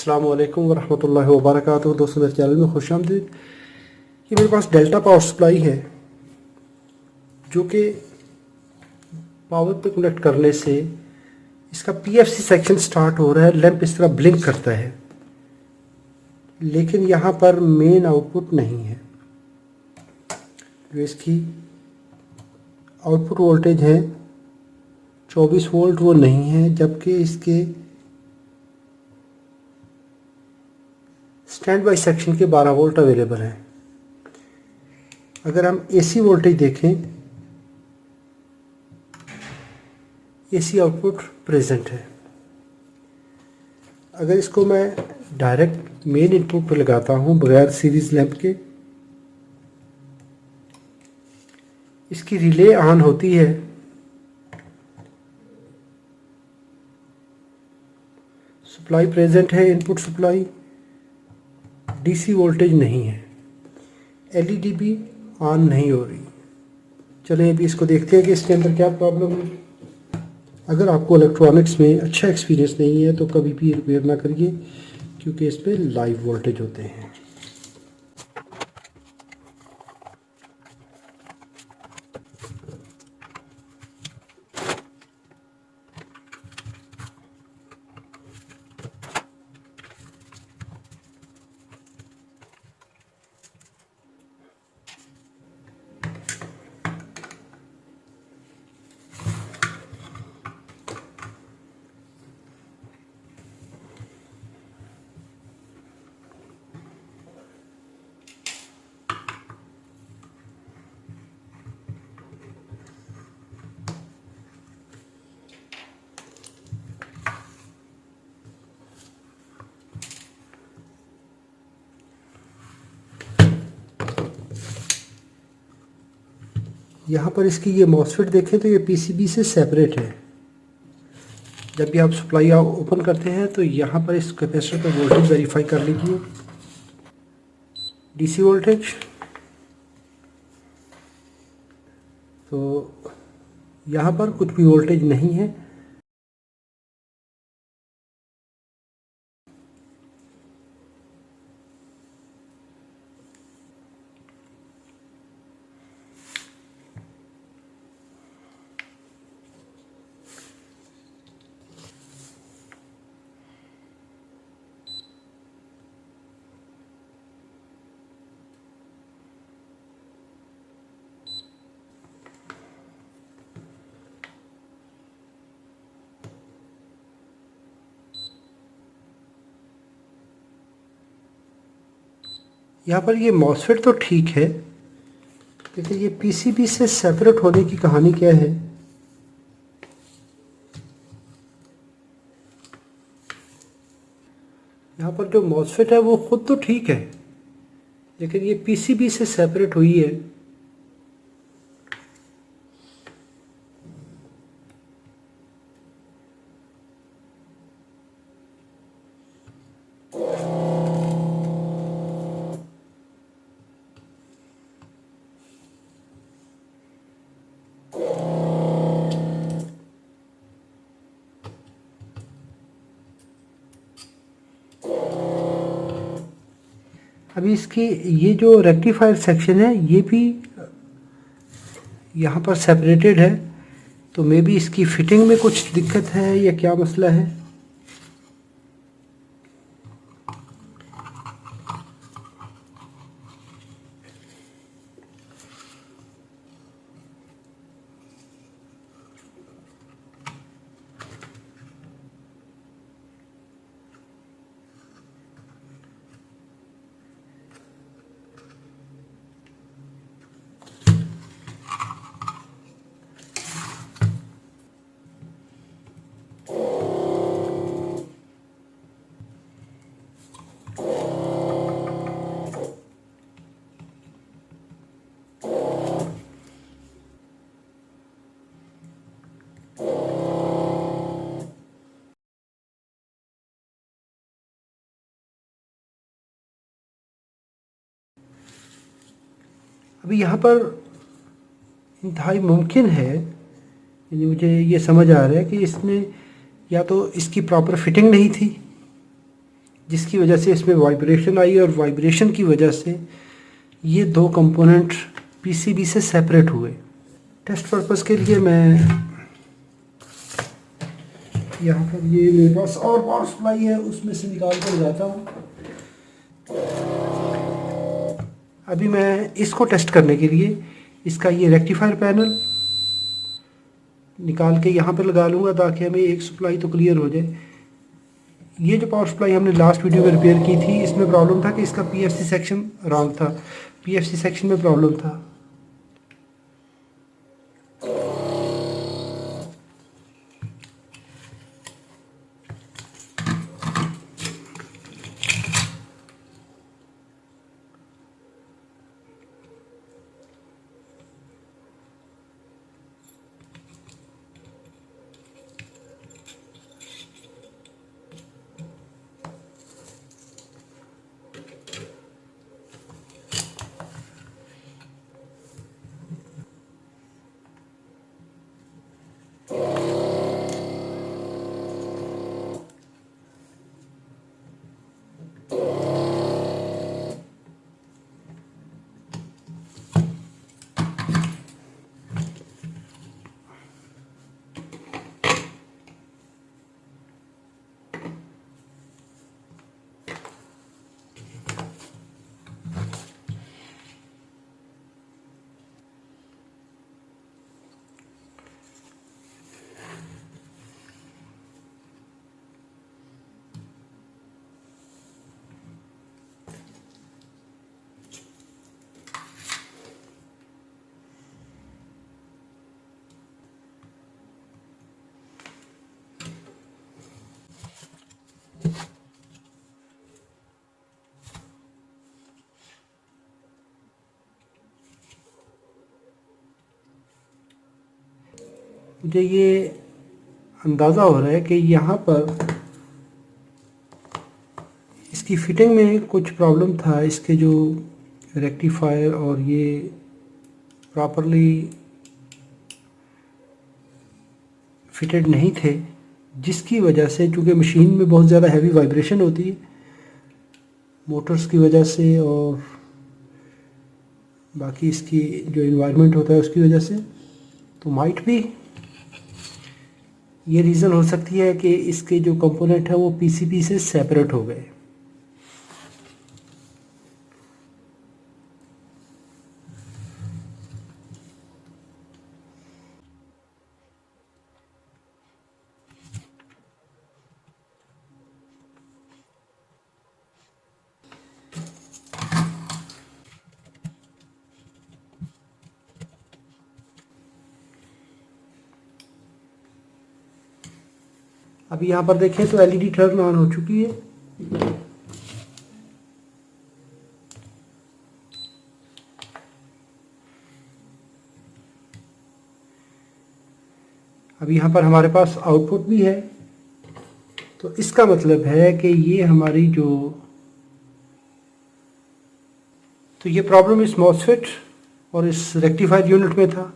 अस्सलाम वालेकुम वरहमतुल्लाहि वबरकातुहू। दोस्तों मेरे चैनल में खुश आमदीद। ये मेरे पास डेल्टा पावर सप्लाई है जो कि पावर पे कनेक्ट करने से इसका पीएफसी सेक्शन स्टार्ट हो रहा है। लैंप इस तरह ब्लिंक करता है, लेकिन यहाँ पर मेन आउटपुट नहीं है। जो इसकी आउटपुट वोल्टेज है 24 वोल्ट, वो नहीं है, जबकि इसके स्टैंड बाई सेक्शन के 12 वोल्ट अवेलेबल हैं। अगर हम एसी वोल्टेज देखें, एसी आउटपुट प्रेजेंट है। अगर इसको मैं डायरेक्ट मेन इनपुट पे लगाता हूं बगैर सीरीज लैंप के, इसकी रिले ऑन होती है। सप्लाई प्रेजेंट है, इनपुट सप्लाई, डीसी वोल्टेज नहीं है, एलईडी भी ऑन नहीं हो रही। चलिए अभी इसको देखते हैं कि इसके अंदर क्या प्रॉब्लम है। अगर आपको इलेक्ट्रॉनिक्स में अच्छा एक्सपीरियंस नहीं है तो कभी भी रिपेयर ना करिए, क्योंकि इसमें लाइव वोल्टेज होते हैं। यहाँ पर इसकी ये मॉसफेट देखें तो ये पीसीबी से सेपरेट है। जब भी आप सप्लाई ओपन करते हैं तो यहाँ पर इस कैपेसिटर का वोल्टेज वेरीफाई कर लीजिए। डीसी वोल्टेज तो यहाँ पर कुछ भी वोल्टेज नहीं है। यहाँ पर ये मॉसफेट तो ठीक है, लेकिन ये पीसीबी से सेपरेट होने की कहानी क्या है। यहाँ पर जो मॉसफेट है वो खुद तो ठीक है, लेकिन ये पीसीबी से सेपरेट हुई है। अभी इसकी ये जो रेक्टिफायर सेक्शन है ये भी यहाँ पर सेपरेटेड है, तो मे बी इसकी फिटिंग में कुछ दिक्कत है या क्या मसला है। अभी यहाँ पर इंतहाई मुमकिन है, यानी मुझे ये समझ आ रहा है कि इसमें या तो इसकी प्रॉपर फिटिंग नहीं थी, जिसकी वजह से इसमें वाइब्रेशन आई और वाइब्रेशन की वजह से ये दो कंपोनेंट पीसीबी से सेपरेट हुए। टेस्ट पर्पस के लिए मैं यहाँ पर ये मेरे पास और पावर सप्लाई है, उसमें से निकाल कर जाता हूँ। अभी मैं इसको टेस्ट करने के लिए इसका ये रेक्टिफायर पैनल निकाल के यहाँ पर लगा लूँगा ताकि हमें एक सप्लाई तो क्लियर हो जाए। ये जो पावर सप्लाई हमने लास्ट वीडियो में रिपेयर की थी, इसमें प्रॉब्लम था कि इसका पीएफसी सेक्शन रॉन्ग था, पीएफसी सेक्शन में प्रॉब्लम था। मुझे ये अंदाज़ा हो रहा है कि यहाँ पर इसकी फिटिंग में कुछ प्रॉब्लम था। इसके जो रेक्टिफायर और ये प्रॉपरली फिटेड नहीं थे, जिसकी वजह से, चूँकि मशीन में बहुत ज़्यादा हैवी वाइब्रेशन होती है मोटर्स की वजह से और बाकी इसकी जो इन्वायरमेंट होता है उसकी वजह से, तो माइट भी ये रीज़न हो सकती है कि इसके जो कंपोनेंट है वो पीसीबी से सेपरेट हो गए। अभी यहाँ पर देखें तो एलईडी टर्न ऑन हो चुकी है। अब यहाँ पर हमारे पास आउटपुट भी है, तो इसका मतलब है कि ये हमारी तो ये प्रॉब्लम इस मॉसफेट और इस रेक्टिफायर यूनिट में था।